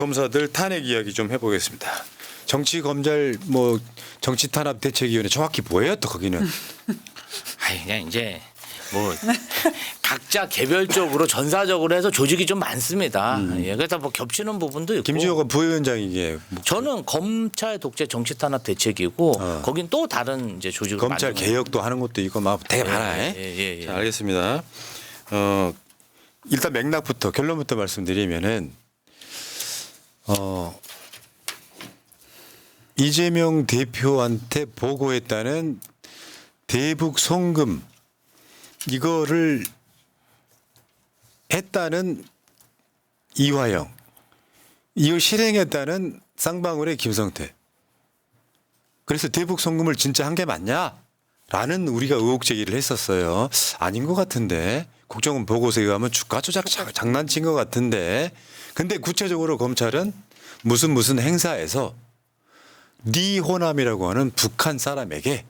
검사들 탄핵 이야기 좀 해보겠습니다. 정치 검찰 뭐 정치 탄압 대책위원회 정확히 뭐예요 또 거기는? 아니 그냥 이제 뭐 각자 개별적으로 전사적으로 해서 조직이 좀 많습니다. 예, 그래서 뭐 겹치는 부분도 있고. 김주호가 부위원장이게 저는 검찰 독재 정치 탄압 대책이고 거긴 또 다른 이제 조직을 검찰 만드는 개혁도 하는 것도 있고 막 되게 많아. 예. 자, 알겠습니다. 일단 맥락부터 결론부터 말씀드리면은 이재명 대표한테 보고했다는 대북 송금 이거를 했다는 이화영, 이걸 실행했다는 쌍방울의 김성태. 그래서 대북 송금을 진짜 한 게 맞냐? 라는 우리가 의혹 제기를 했었어요. 아닌 것 같은데 국정원 보고서에 의하면 주가 조작 장난친 것 같은데 근데 구체적으로 검찰은 무슨 행사에서 리호남이라고 하는 북한 사람에게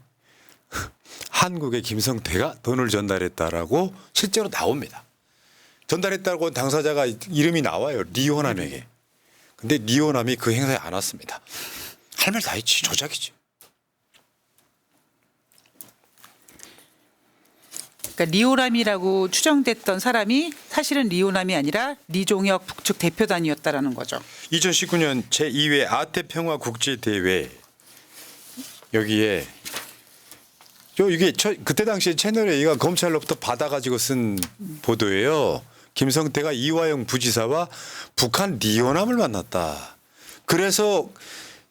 한국의 김성태가 돈을 전달했다라고 실제로 나옵니다. 전달했다고 당사자가 이름이 나와요. 리호남에게. 근데 리호남이 그 행사에 안 왔습니다. 할 말 다 했지. 조작이지. 그러니까 리오남이라고 추정됐던 사람이 사실은 리오남이 아니라 리종혁 북측 대표단이었다라는 거죠. 2019년 제2회 아태평화국제대회 여기에 이게 그때 당시에 채널A가 검찰로부터 받아가지고 쓴 보도예요. 김성태가 이화영 부지사와 북한 리오남을 만났다. 그래서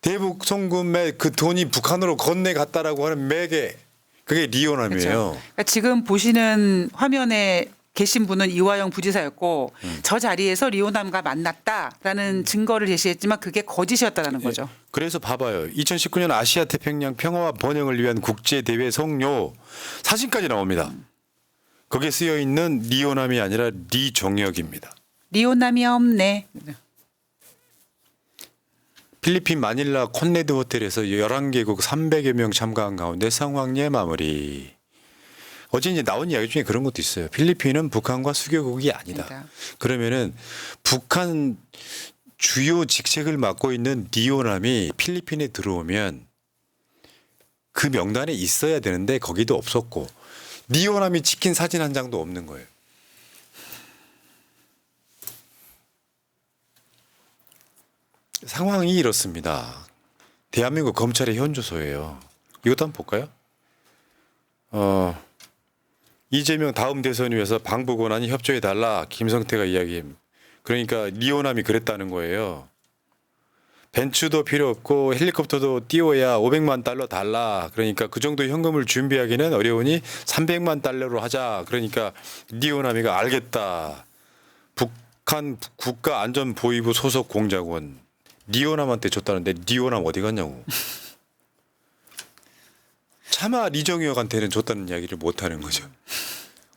대북 송금에 그 돈이 북한으로 건네갔다라고 하는 매개 그게 리오남이에요. 그렇죠. 그러니까 지금 보시는 화면에 계신 분은 이화영 부지사였고 저 자리에서 리오남과 만났다라는 증거를 제시했지만 그게 거짓이었다라는 거죠. 그래서 봐봐요. 2019년 아시아 태평양 평화와 번영을 위한 국제대회 성료 사진까지 나옵니다. 거기에 쓰여 있는 리오남이 아니라 리종혁입니다. 리오남이 없네. 필리핀 마닐라 콘레드 호텔에서 11개국 300여 명 참가한 가운데 성황리에 마무리. 어제 이제 나온 이야기 중에 그런 것도 있어요. 필리핀은 북한과 수교국이 아니다. 그러면은 북한 주요 직책을 맡고 있는 리오남이 필리핀에 들어오면 그 명단에 있어야 되는데 거기도 없었고 리오남이 찍힌 사진 한 장도 없는 거예요. 상황이 이렇습니다. 대한민국 검찰의 현주소예요. 이것도 한번 볼까요? 이재명 다음 대선 위해서 방북 권한이 협조해달라. 김성태가 이야기. 그러니까 리오남이 그랬다는 거예요. 벤츠도 필요 없고 헬리콥터도 띄워야 500만 달러 달라. 그러니까 그 정도 현금을 준비하기는 어려우니 300만 달러로 하자. 그러니까 리오남이가 알겠다. 북한 국가안전보위부 소속 공작원. 리오남한테 줬다는데 리오남 어디 갔냐고. 차마 리정혁한테는 줬다는 이야기를 못하는 거죠.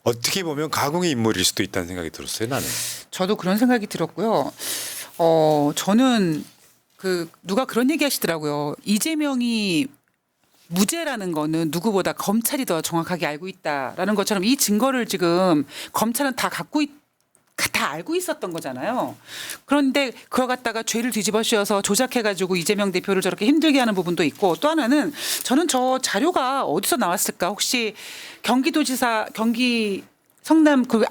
어떻게 보면 가공의 인물일 수도 있다는 생각이 들었어요. 나는. 저도 그런 생각이 들었고요. 저는 누가 그런 얘기 하시더라고요. 이재명이 무죄라는 거는 누구보다 검찰이 더 정확하게 알고 있다라는 것처럼 이 증거를 지금 검찰은 다 알고 있었던 거잖아요. 그런데 그거 갖다가 죄를 뒤집어 씌워서 조작해가지고 이재명 대표를 저렇게 힘들게 하는 부분도 있고 또 하나는 저는 저 자료가 어디서 나왔을까? 혹시 경기도지사 경기 성남 그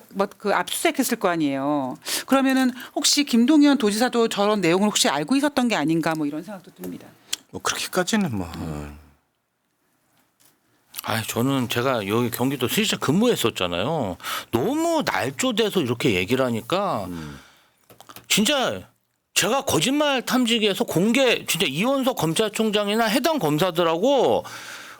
압수수색했을 거 아니에요. 그러면은 혹시 김동연 도지사도 저런 내용을 혹시 알고 있었던 게 아닌가 뭐 이런 생각도 듭니다. 뭐 그렇게까지는 뭐. 저는 제가 여기 경기도 수시에 근무했었잖아요. 너무 날조돼서 이렇게 얘기를 하니까 진짜 제가 거짓말 탐지기에서 공개 진짜 이원석 검찰총장이나 해당 검사들하고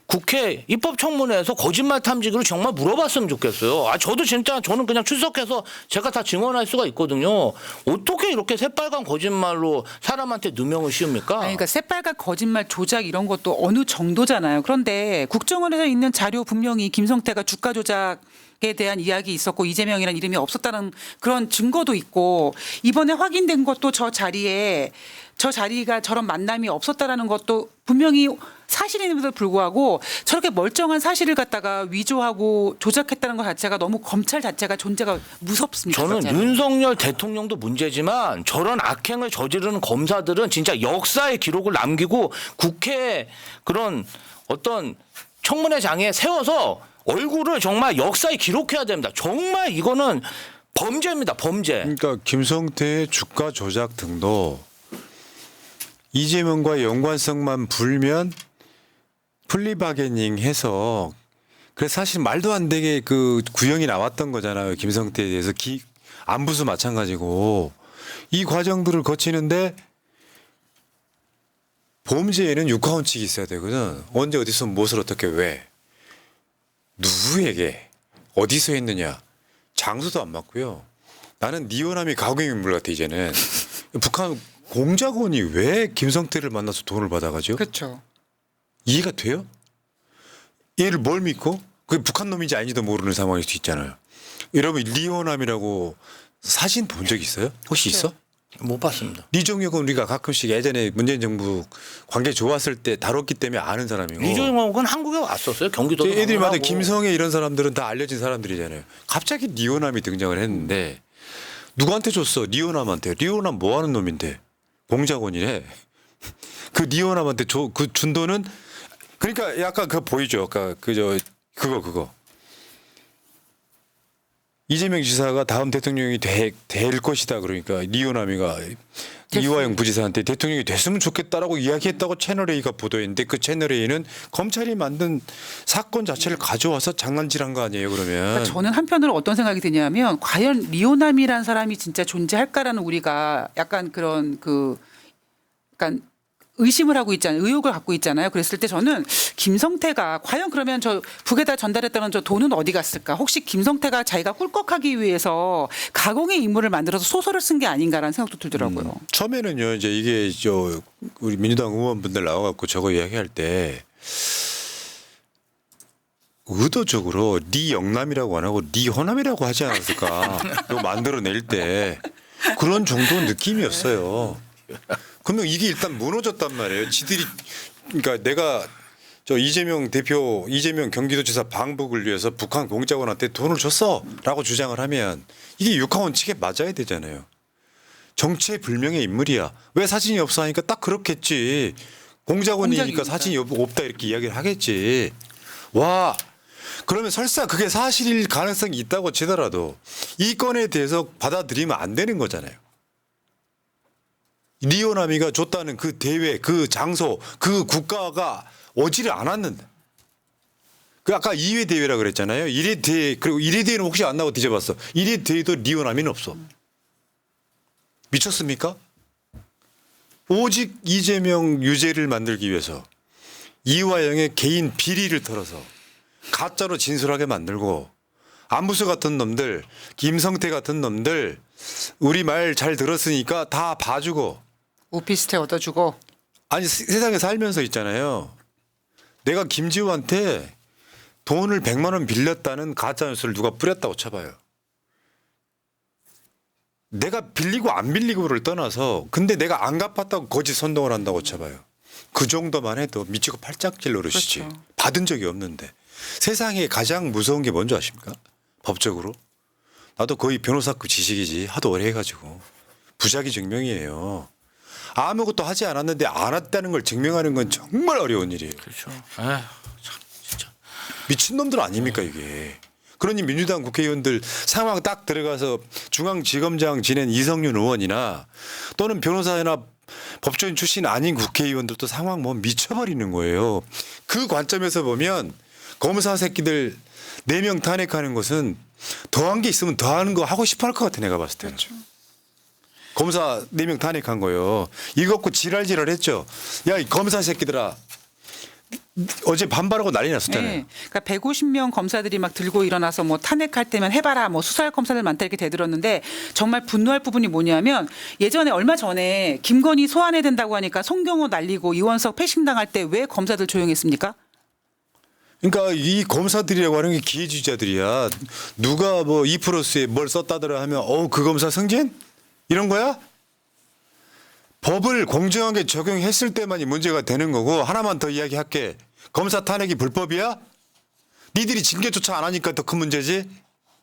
국회 입법청문회에서 거짓말 탐지기로 정말 물어봤으면 좋겠어요. 저도 진짜 저는 그냥 출석해서 제가 다 증언할 수가 있거든요. 어떻게 이렇게 새빨간 거짓말로 사람한테 누명을 씌웁니까? 그러니까 새빨간 거짓말 조작 이런 것도 어느 정도잖아요. 그런데 국정원에서 있는 자료 분명히 김성태가 주가 조작 에 대한 이야기 있었고 이재명이라는 이름이 없었다는 그런 증거도 있고 이번에 확인된 것도 저 자리가 저런 만남이 없었다라는 것도 분명히 사실임에도 불구하고 저렇게 멀쩡한 사실을 갖다가 위조하고 조작했다는 것 자체가 너무 검찰 자체가 존재가 무섭습니다. 저는 진짜로. 윤석열 대통령도 문제지만 저런 악행을 저지르는 검사들은 진짜 역사의 기록을 남기고 국회 그런 어떤 청문회장에 세워서 얼굴을 정말 역사에 기록해야 됩니다. 정말 이거는 범죄입니다. 범죄. 그러니까 김성태의 주가 조작 등도 이재명과 연관성만 불면 플리바게닝 해서 그래서 사실 말도 안 되게 그 구형이 나왔던 거잖아요. 김성태에 대해서 안부수 마찬가지고 이 과정들을 거치는데 범죄에는 육하원칙이 있어야 되거든. 언제 어디서 무엇을 어떻게 왜 누구에게 어디서 했느냐 장소도 안 맞고요. 나는 니오남이 가공인물 같아 이제는. 북한 공작원이 왜 김성태를 만나서 돈을 받아가죠? 그렇죠. 이해가 돼요? 얘를 뭘 믿고? 그게 북한 놈인지 아닌지도 모르는 상황일 수 있잖아요. 여러분 리오남이라고 사진 본 적 있어요? 혹시 있어? 못 봤습니다. 리종혁은 우리가 가끔씩 예전에 문재인 정부 관계 좋았을 때 다뤘기 때문에 아는 사람이고. 리종혁은 한국에 왔었어요. 경기도. 애들이 말해 김성애 이런 사람들은 다 알려진 사람들이잖아요. 갑자기 리오남이 등장을 했는데 누구한테 줬어? 리오남한테. 리오남 뭐 하는 놈인데? 공작원이래. 그 리오남한테 그 준 돈은 그러니까 약간 그거 보이죠. 아까 그거. 이재명 지사가 다음 대통령이 될 것이다. 그러니까 리오남이가 이화영 부지사한테 대통령이 됐으면 좋겠다라고 이야기했다고 채널A가 보도했는데 그 채널A는 검찰이 만든 사건 자체를 가져와서 장난질한 거 아니에요 그러면. 그러니까 저는 한편으로 어떤 생각이 드냐면 과연 리오남이라는 사람이 진짜 존재할까라는 우리가 약간 그런 약간 의심을 하고 있잖아요. 의혹을 갖고 있잖아요. 그랬을 때 저는 김성태가 과연 그러면 저 북에다 전달했다는 저 돈은 어디 갔을까? 혹시 김성태가 자기가 꿀꺽하기 위해서 가공의 인물을 만들어서 소설을 쓴 게 아닌가라는 생각도 들더라고요. 처음에는요 이제 이게 우리 민주당 의원분들 나와갖고 저거 이야기할 때 의도적으로 리 영남이라고 안 하고 리 호남이라고 하지 않았을까? 이거 만들어낼 때 그런 정도 느낌이었어요. 그러면 이게 일단 무너졌단 말이에요. 지들이 그러니까 내가 이재명 경기도지사 방북을 위해서 북한 공작원한테 돈을 줬어라고 주장을 하면 이게 육하원칙에 맞아야 되잖아요. 정체불명의 인물이야. 왜 사진이 없어 하니까 딱 그렇겠지. 공작원이니까 공작이니까. 사진이 없다 이렇게 이야기를 하겠지. 와. 그러면 설사 그게 사실일 가능성이 있다고 치더라도 이 건에 대해서 받아들이면 안 되는 거잖아요. 리오남이가 줬다는 그 대회, 그 장소, 그 국가가 오지를 않았는데. 그 아까 2회 대회라 그랬잖아요. 1회 대회, 그리고 1회 대회는 혹시 안 나고 뒤져봤어. 1회 대회도 리오남이는 없어. 미쳤습니까? 오직 이재명 유죄를 만들기 위해서 이화영의 개인 비리를 털어서 가짜로 진술하게 만들고 안부수 같은 놈들, 김성태 같은 놈들 우리 말 잘 들었으니까 다 봐주고 오피스텔 얻어주고. 아니 세상에 살면서 있잖아요. 내가 김지우한테 돈을 100만 원 빌렸다는 가짜 뉴스를 누가 뿌렸다고 쳐봐요. 내가 빌리고 안 빌리고를 떠나서 근데 내가 안 갚았다고 거짓 선동을 한다고 쳐봐요. 그 정도만 해도 미치고 팔짝질 노릇이지. 그렇죠. 받은 적이 없는데. 세상에 가장 무서운 게 뭔지 아십니까? 법적으로. 나도 거의 변호사급 지식이지. 하도 오래 해가지고. 부작위 증명이에요. 아무것도 하지 않았는데 안 했다는 걸 증명하는 건 정말 어려운 일이에요. 그렇죠. 참 진짜. 미친놈들 아닙니까 이게. 그러니 민주당 국회의원들 상황 딱 들어가서 중앙지검장 지낸 이성윤 의원이나 또는 변호사나 법조인 출신 아닌 국회의원들도 상황 뭐 미쳐버리는 거예요. 그 관점에서 보면 검사 새끼들 4명 탄핵하는 것은 더한 게 있으면 더하는 거 하고 싶어 할 것 같아 내가 봤을 때는. 그렇죠. 검사 4명 탄핵한 거예요. 이거 갖고 지랄지랄 했죠. 야, 이 검사 새끼들아. 어제 반발하고 난리 났었잖아요. 네. 그러니까 150명 검사들이 막 들고 일어나서 뭐 탄핵할 때면 해봐라 뭐 수사할 검사들 많다 이렇게 대들었는데 정말 분노할 부분이 뭐냐면 예전에 얼마 전에 김건희 소환해야 된다고 하니까 송경호 날리고 이원석 패싱 당할 때 왜 검사들 조용했습니까? 그러니까 이 검사들이라고 하는 게 기회주의자들이야. 누가 뭐 2+에 뭘 썼다더라 하면 그 검사 승진? 이런 거야? 법을 공정하게 적용했을 때만이 문제가 되는 거고 하나만 더 이야기할게. 검사 탄핵이 불법이야? 니들이 징계조차 안 하니까 더 큰 문제지?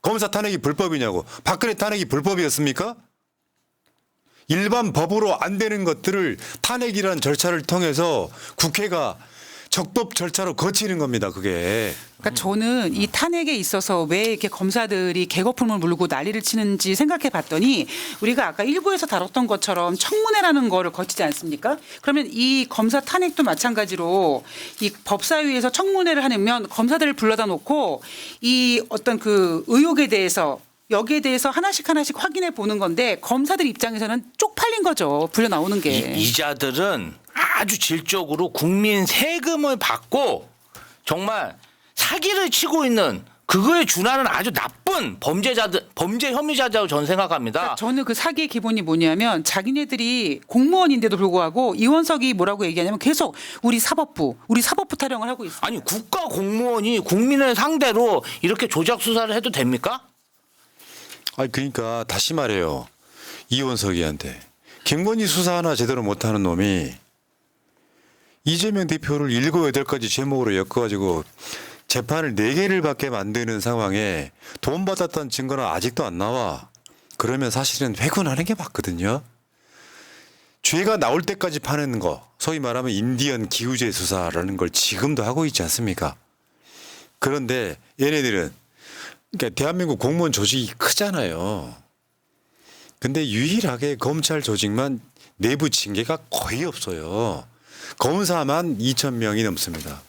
검사 탄핵이 불법이냐고. 박근혜 탄핵이 불법이었습니까? 일반 법으로 안 되는 것들을 탄핵이라는 절차를 통해서 국회가 적법 절차로 거치는 겁니다. 그게. 그러니까 저는 이 탄핵에 있어서 왜 이렇게 검사들이 개거품을 물고 난리를 치는지 생각해 봤더니 우리가 아까 일부에서 다뤘던 것처럼 청문회라는 거를 거치지 않습니까? 그러면 이 검사 탄핵도 마찬가지로 이 법사위에서 청문회를 하면 검사들을 불러다 놓고 이 어떤 그 의혹에 대해서 여기에 대해서 하나씩 확인해 보는 건데 검사들 입장에서는 쪽팔린 거죠. 불려 나오는 게. 이자들은 아주 질적으로 국민 세금을 받고 정말 사기를 치고 있는 그거에 준하는 아주 나쁜 범죄 혐의자라고 저는 생각합니다. 그러니까 저는 그 사기의 기본이 뭐냐면 자기네들이 공무원인데도 불구하고 이원석이 뭐라고 얘기하냐면 계속 우리 사법부 타령을 하고 있어요. 아니 국가 공무원이 국민을 상대로 이렇게 조작 수사를 해도 됩니까? 아니 그러니까 다시 말해요. 이원석이한테 김건희 수사 하나 제대로 못하는 놈이 이재명 대표를 7, 8가지 제목으로 엮어가지고 재판을 4개를 받게 만드는 상황에 돈 받았다는 증거는 아직도 안 나와. 그러면 사실은 회군하는 게 맞거든요. 죄가 나올 때까지 파는 거, 소위 말하면 인디언 기우제 수사라는 걸 지금도 하고 있지 않습니까? 그런데 얘네들은 그러니까 대한민국 공무원 조직이 크잖아요. 근데 유일하게 검찰 조직만 내부 징계가 거의 없어요. 검사만 2,000명이 넘습니다.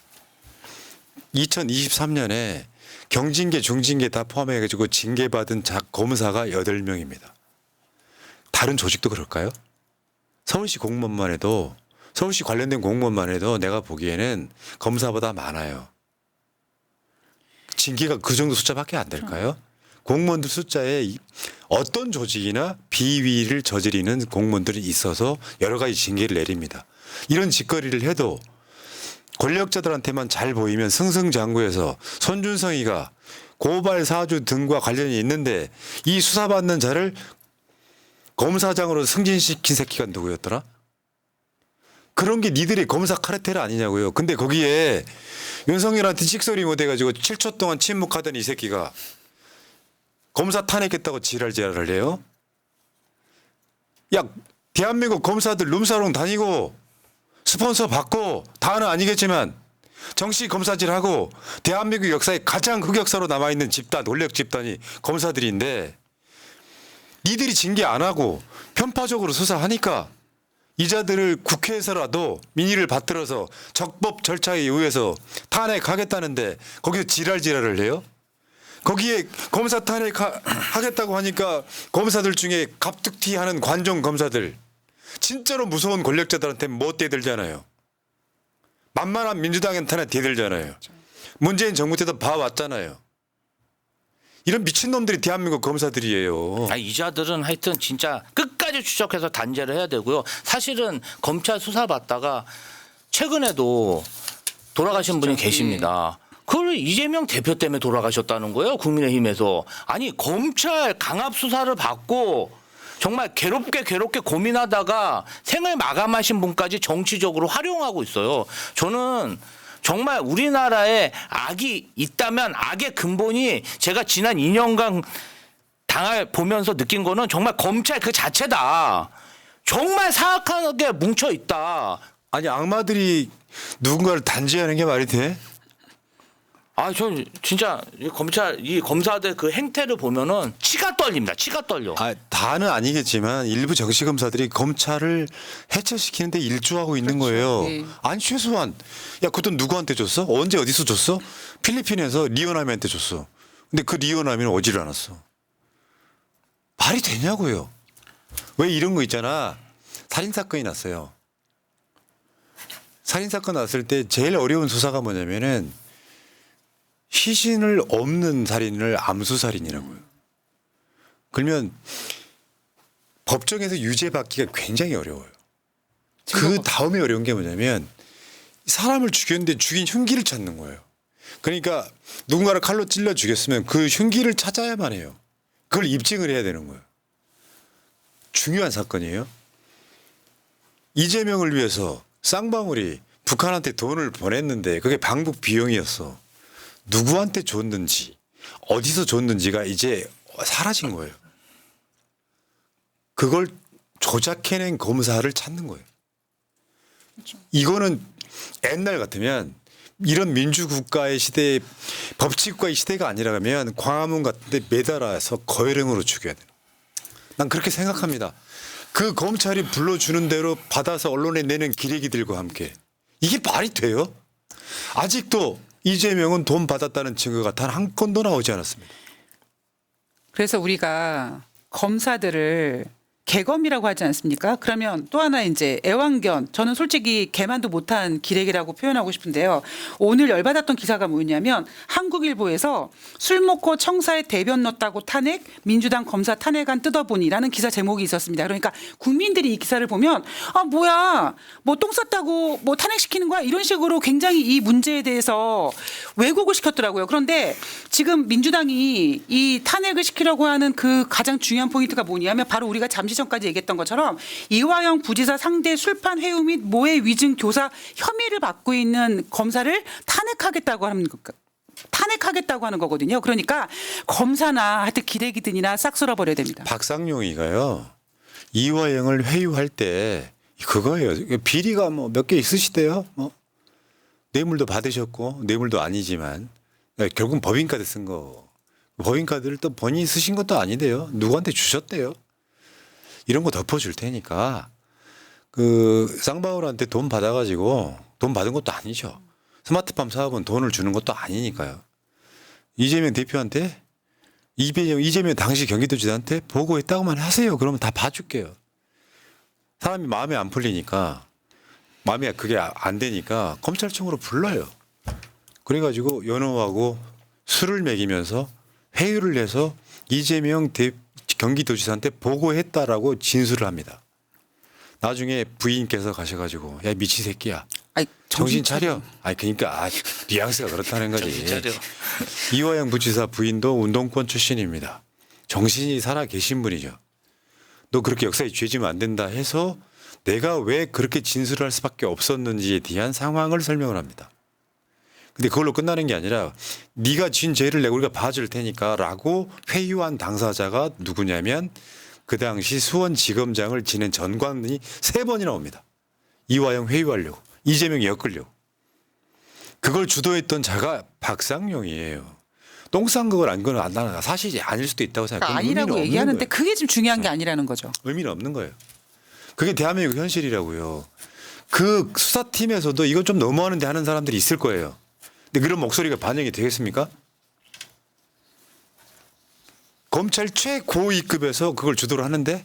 2023년에 경징계, 중징계 다 포함해가지고 징계받은 검사가 8명입니다. 다른 조직도 그럴까요? 서울시 공무원만 해도 서울시 관련된 공무원만 해도 내가 보기에는 검사보다 많아요. 징계가 그 정도 숫자밖에 안 될까요? 공무원들 숫자에 어떤 조직이나 비위를 저지르는 공무원들이 있어서 여러 가지 징계를 내립니다. 이런 짓거리를 해도 권력자들한테만 잘 보이면 승승장구해서 손준성이가 고발 사주 등과 관련이 있는데 이 수사받는 자를 검사장으로 승진시킨 새끼가 누구였더라? 그런 게 니들의 검사 카르텔 아니냐고요. 근데 거기에 윤석열한테 찍소리 못해가지고 7초 동안 침묵하던 이 새끼가 검사 탄핵했다고 지랄을 해요? 야, 대한민국 검사들 룸사롱 다니고 스폰서 받고 다는 아니겠지만 정치 검사질하고 대한민국 역사에 가장 흑역사로 남아있는 집단, 원력 집단이 검사들인데 니들이 징계 안 하고 편파적으로 수사하니까 이자들을 국회에서라도 민의를 받들어서 적법 절차에 의해서 탄핵하겠다는데 거기서 지랄을 해요? 거기에 검사 탄핵하겠다고 하니까 검사들 중에 갑툭튀하는 관종 검사들 진짜로 무서운 권력자들한테 못 대들잖아요. 만만한 민주당한테나 대들잖아요. 문재인 정부 때도 봐왔잖아요. 이런 미친놈들이 대한민국 검사들이에요. 이자들은 하여튼 진짜 끝까지 추적해서 단죄를 해야 되고요. 사실은 검찰 수사 받다가 최근에도 돌아가신 분이 계십니다. 그걸 이재명 대표 때문에 돌아가셨다는 거예요. 국민의힘에서. 아니 검찰 강압 수사를 받고 정말 괴롭게 고민하다가 생을 마감하신 분까지 정치적으로 활용하고 있어요. 저는 정말 우리나라에 악이 있다면 악의 근본이 제가 지난 2년간 보면서 느낀 거는 정말 검찰 그 자체다. 정말 사악하게 뭉쳐 있다. 아니 악마들이 누군가를 단죄하는 게 말이 돼? 전 진짜 이 검사들 그 행태를 보면은 치가 떨립니다. 치가 떨려. 다는 아니겠지만 일부 정치 검사들이 검찰을 해체시키는데 일조하고 있는 거예요. 네. 아니 최소한 야 그 돈 누구한테 줬어? 언제 어디서 줬어? 필리핀에서 리오나미한테 줬어. 근데 그 리오나미는 오질 않았어. 말이 되냐고요. 왜 이런 거 있잖아. 살인사건이 났어요. 살인사건 났을 때 제일 어려운 수사가 뭐냐면은 시신을 없는 살인을 암수살인이라고요. 그러면 법정에서 유죄받기가 굉장히 어려워요. 그 다음에 어려운 게 뭐냐면 사람을 죽였는데 죽인 흉기를 찾는 거예요. 그러니까 누군가를 칼로 찔러 죽였으면 그 흉기를 찾아야만 해요. 그걸 입증을 해야 되는 거예요. 중요한 사건이에요. 이재명을 위해서 쌍방울이 북한한테 돈을 보냈는데 그게 방북 비용이었어. 누구한테 줬는지 어디서 줬는지가 이제 사라진 거예요. 그걸 조작해낸 검사를 찾는 거예요. 이거는 옛날 같으면 이런 민주국가의 시대에 법치국가의 시대가 아니라면 광화문 같은 데 매달아서 거열형으로 죽여야 돼요. 난 그렇게 생각합니다. 그 검찰이 불러주는 대로 받아서 언론에 내는 기레기들과 함께. 이게 말이 돼요? 아직도 이재명은 돈 받았다는 증거가 단 한 건도 나오지 않았습니다. 그래서 우리가 검사들을 개검이라고 하지 않습니까? 그러면 또 하나 이제 애완견. 저는 솔직히 개만도 못한 기레기라고 표현하고 싶은데요. 오늘 열받았던 기사가 뭐냐면 한국일보에서 술 먹고 청사에 대변 넣었다고 탄핵, 민주당 검사 탄핵안 뜯어보니라는 기사 제목이 있었습니다. 그러니까 국민들이 이 기사를 보면 아 뭐야 뭐 똥 쌌다고 뭐 탄핵시키는 거야 이런 식으로 굉장히 이 문제에 대해서 왜곡을 시켰더라고요. 그런데 지금 민주당이 이 탄핵을 시키려고 하는 그 가장 중요한 포인트가 뭐냐면 바로 우리가 잠시 전까지 얘기했던 것처럼 이화영 부지사 상대 술판 회유 및 모해 위증 교사 혐의를 받고 있는 검사를 탄핵하겠다고 하는 거거든요. 그러니까 검사나 하여튼 기레기들이나 싹 쓸어버려야 됩니다. 박상용이가요. 이화영을 회유할 때 그거예요. 비리가 뭐 몇 개 있으시대요. 뭐 뇌물도 받으셨고 뇌물도 아니지만 결국 법인카드 쓴 거. 법인카드를 또 본인이 쓰신 것도 아니대요. 누구한테 주셨대요. 이런 거 덮어줄 테니까 그 쌍방울한테 돈 받아가지고 돈 받은 것도 아니죠. 스마트팜 사업은 돈을 주는 것도 아니니까요. 이재명 대표한테 이재명 당시 경기도지사한테 보고했다고만 하세요. 그러면 다 봐줄게요. 사람이 마음에 안 풀리니까 마음에 그게 안 되니까 검찰청으로 불러요. 그래가지고 연호하고 술을 먹이면서 회유를 해서 이재명 경기도지사한테 보고했다라고 진술을 합니다. 나중에 부인께서 가셔가지고 야 미친 새끼야. 아이, 정신 차려. 아니 그러니까 뉘앙스가 그렇다는 거지. 정신 차려. 이화영 부지사 부인도 운동권 출신입니다. 정신이 살아 계신 분이죠. 너 그렇게 역사에 죄지면 안 된다 해서 내가 왜 그렇게 진술을 할 수밖에 없었는지에 대한 상황을 설명을 합니다. 근데 그걸로 끝나는 게 아니라 네가 진 죄를 내가 우리가 봐줄 테니까라고 회유한 당사자가 누구냐면 그 당시 수원지검장을 지낸 전관이 3번이나 옵니다. 이화영 회유하려고 이재명이 엮으려고. 그걸 주도했던 자가 박상용이에요. 똥 싼 걸 안 거는 나는 사실이 아닐 수도 있다고 생각해요. 아니라고 얘기하는데 그게 지금 중요한 게 아니라는 거죠. 의미는 없는 거예요. 그게 대한민국 현실이라고요. 그 수사팀에서도 이건 좀 너무하는데 하는 사람들이 있을 거예요. 근데 그런 목소리가 반영이 되겠습니까? 검찰 최고위급에서 그걸 주도를 하는데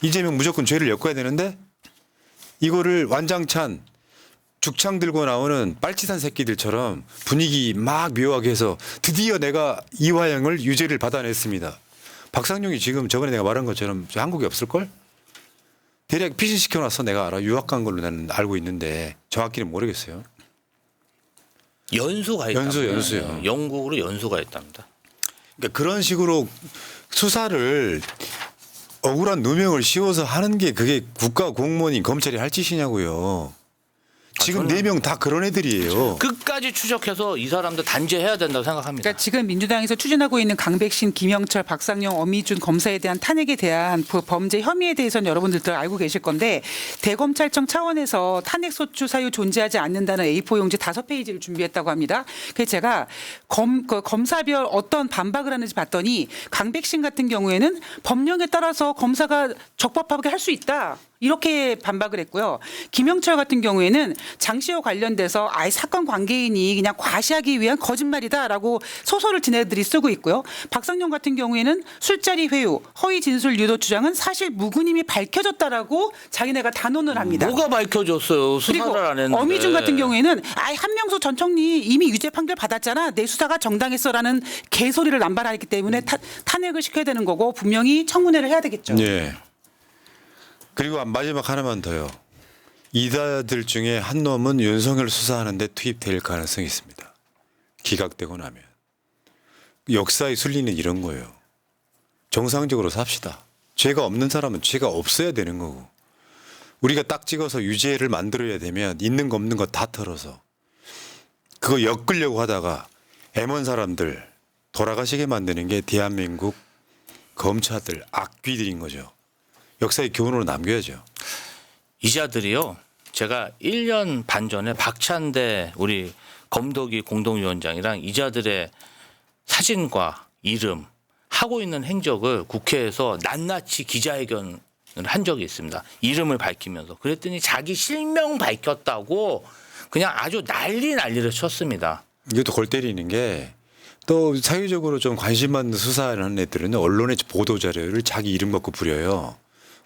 이재명 무조건 죄를 엮어야 되는데 이거를 완장찬 죽창 들고 나오는 빨치산 새끼들처럼 분위기 막 묘하게 해서 드디어 내가 이화영을 유죄를 받아냈습니다. 박상용이 지금 저번에 내가 말한 것처럼 한국에 없을걸? 대략 피신시켜놨어. 내가 알아. 유학 간 걸로 나는 알고 있는데 정확히는 모르겠어요. 연수가 있다. 연수요. 영국으로 연수가 있답니다. 그러니까 그런 식으로 수사를 억울한 누명을 씌워서 하는 게 그게 국가 공무원인 검찰이 할 짓이냐고요. 지금 4명 다 그런 애들이에요. 끝까지 추적해서 이 사람들 단죄해야 된다고 생각합니다. 그러니까 지금 민주당에서 추진하고 있는 강백신, 김영철, 박상용, 엄희준 검사에 대한 탄핵에 대한 범죄 혐의에 대해서는 여러분들도 알고 계실 건데 대검찰청 차원에서 탄핵소추 사유 존재하지 않는다는 A4 용지 5페이지를 준비했다고 합니다. 그래서 제가 검사별 어떤 반박을 하는지 봤더니 강백신 같은 경우에는 법령에 따라서 검사가 적법하게 할 수 있다. 이렇게 반박을 했고요. 김영철 같은 경우에는 장시호 관련돼서 아예 사건 관계인이 그냥 과시하기 위한 거짓말이다라고 소설을 지네들이 쓰고 있고요. 박상용 같은 경우에는 술자리 회유, 허위 진술 유도 주장은 사실 무근임이 밝혀졌다라고 자기네가 단언을 합니다. 뭐가 밝혀졌어요? 그리고 수사를 안 했는데. 엄희준 같은 경우에는 아예 한명수 전 총리 이미 유죄 판결 받았잖아. 내 수사가 정당했어라는 개소리를 남발하기 때문에 탄핵을 시켜야 되는 거고 분명히 청문회를 해야 되겠죠. 네. 그리고 마지막 하나만 더요. 이다들 중에 한 놈은 윤석열 수사하는데 투입될 가능성이 있습니다. 기각되고 나면. 역사의 순리는 이런 거예요. 정상적으로 삽시다. 죄가 없는 사람은 죄가 없어야 되는 거고. 우리가 딱 찍어서 유죄를 만들어야 되면 있는 거 없는 거 다 털어서 그거 엮으려고 하다가 애먼 사람들 돌아가시게 만드는 게 대한민국 검사들 악귀들인 거죠. 역사의 교훈으로 남겨야죠. 이자들이요. 제가 1년 반 전에 박찬대 우리 검도기 공동위원장이랑 이자들의 사진과 이름 하고 있는 행적을 국회에서 낱낱이 기자회견을 한 적이 있습니다. 이름을 밝히면서. 그랬더니 자기 실명 밝혔다고 그냥 아주 난리를 쳤습니다. 이것도 골 때리는 게 또 사회적으로 좀 관심 받는 수사하는 애들은 언론의 보도 자료를 자기 이름 갖고 부려요.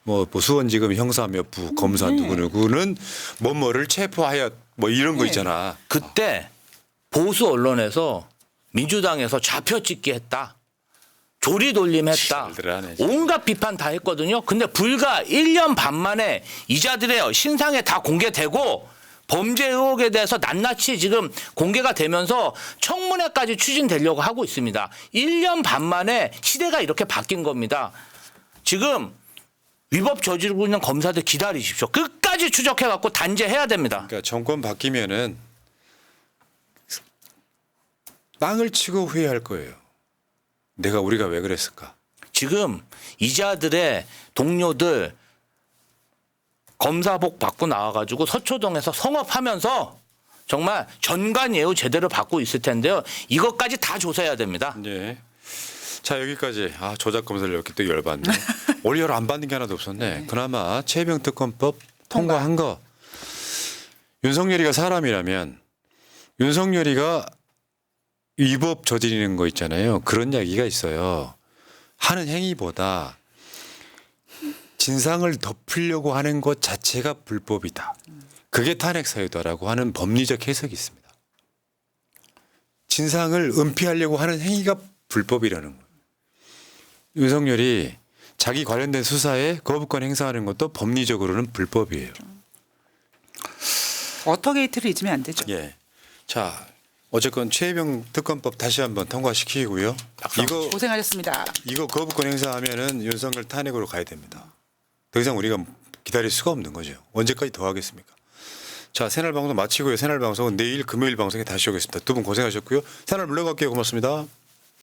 뭐 수원지검 형사 몇 부 검사 누구누구는 뭐뭐를 체포하여 뭐 이런 거 있잖아. 그때 보수 언론에서 민주당에서 좌표 찍기 했다. 조리돌림했다. 잘들 하네, 진짜. 온갖 비판 다 했거든요. 근데 불과 1년 반 만에 이자들의 신상에 다 공개되고 범죄 의혹에 대해서 낱낱이 지금 공개가 되면서 청문회까지 추진되려고 하고 있습니다. 1년 반 만에 시대가 이렇게 바뀐 겁니다. 지금 위법 저지르고 있는 검사들 기다리십시오. 끝까지 추적해갖고 단죄해야 됩니다. 그러니까 정권 바뀌면은 땅을 치고 후회할 거예요. 우리가 왜 그랬을까? 지금 이자들의 동료들 검사복 받고 나와가지고 서초동에서 성업하면서 정말 전관 예우 제대로 받고 있을 텐데요. 이것까지 다 조사해야 됩니다. 네. 자 여기까지 조작 검사를 이렇게 또 열받네. 올 열 안 받는 게 하나도 없었네. 그나마 최병 특검법 통과한 거. 윤석열이가 사람이라면 윤석열이가 위법 저지르는 거 있잖아요. 그런 이야기가 있어요. 하는 행위보다 진상을 덮으려고 하는 것 자체가 불법이다. 그게 탄핵 사유다라고 하는 법리적 해석이 있습니다. 진상을 은폐하려고 하는 행위가 불법이라는 거예요. 윤석열이 자기 관련된 수사에 거부권 행사하는 것도 법리적으로는 불법이에요. 워터게이트를 잊으면 안 되죠. 예. 자, 어쨌건 최혜병 특검법 다시 한번 통과시키고요. 고생하셨습니다. 이거 거부권 행사하면은 윤석열 탄핵으로 가야 됩니다. 더 이상 우리가 기다릴 수가 없는 거죠. 언제까지 더 하겠습니까? 자, 새날 방송 마치고요. 새날 방송은 내일 금요일 방송에 다시 오겠습니다. 두 분 고생하셨고요. 새날 물러갈게요. 고맙습니다.